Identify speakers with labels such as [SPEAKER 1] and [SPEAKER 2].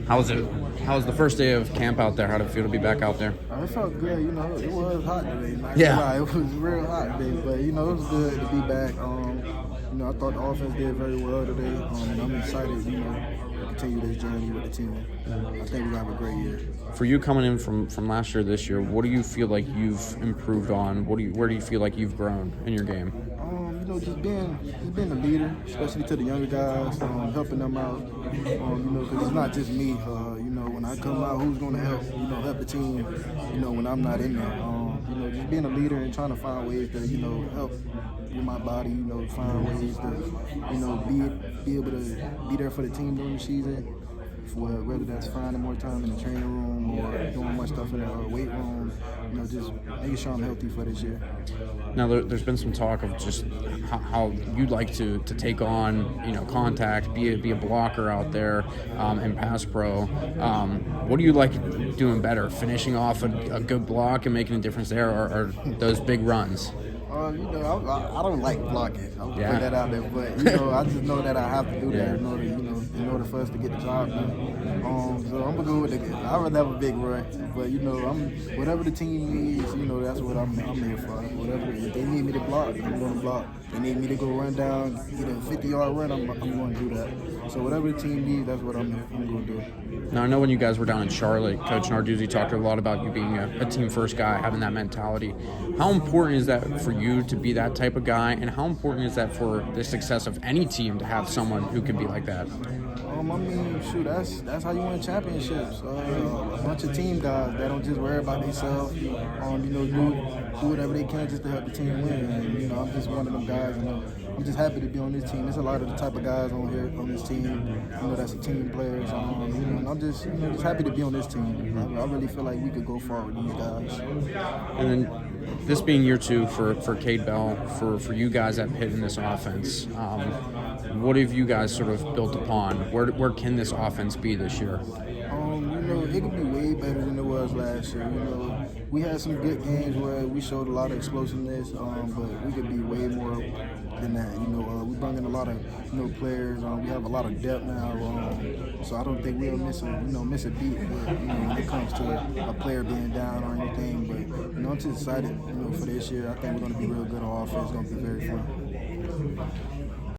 [SPEAKER 1] How was it? How was the first day of camp out there? How did it feel to be back out there?
[SPEAKER 2] It felt good, it was hot today. Not gonna
[SPEAKER 1] Yeah.
[SPEAKER 2] lie, it was real hot today, but it was good to be back. I thought the offense did very well today, and I'm excited, to continue this journey with the team. I think we're gonna have a great year.
[SPEAKER 1] For you coming in from last year this year, what do you feel like you've improved on? Where do you feel like you've grown in your game?
[SPEAKER 2] Just being a leader, especially to the younger guys, helping them out. Because it's not just me. When I come out, who's going to help the team? When I'm not in there. Just being a leader and trying to find ways to, help with my body. Find ways to, be able to be there for the team during the season. Whether that's finding more time in the training room or doing more stuff in the weight room, just making sure I'm healthy for this year.
[SPEAKER 1] Now, there's been some talk of just how you'd like to take on, contact, be a blocker out there in pass pro. What do you like doing better, finishing off a good block and making a difference there, or those big runs?
[SPEAKER 2] I don't like blocking. I'll put that out there, but I just know that I have to do that in order for us to get the job done. So I'm gonna go with I would have a big run, but I'm whatever the team needs. That's what I'm here for. If they need me to block, I'm gonna block. If they need me to go run down, get a 50-yard run, I'm going to do that. So whatever the team needs, that's what I'm going to do.
[SPEAKER 1] Now, I know when you guys were down in Charlotte, Coach Narduzzi talked a lot about you being a team-first guy, having that mentality. How important is that for you to be that type of guy, and how important is that for the success of any team to have someone who can be like that?
[SPEAKER 2] That's how you win championships. A bunch of team guys that don't just worry about themselves. Do whatever they can just to help the team win. And, I'm just one of them guys, and I'm just happy to be on this team. There's a lot of the type of guys on here on this team. That's the team players. And I'm just happy to be on this team. I really feel like we could go far with these guys.
[SPEAKER 1] And then this being year two for Cade Bell, for you guys at Pitt in this offense, what have you guys sort of built upon? Where can this offense be this year?
[SPEAKER 2] It could be way better than it was last year. We had some good games where we showed a lot of explosiveness, but we could be way more than that. We bring in a lot of players. We have a lot of depth now, so I don't think we'll miss a beat when it comes to a player being down or anything. But I'm just excited, for this year. I think we're going to be real good on offense. It's going to be very fun.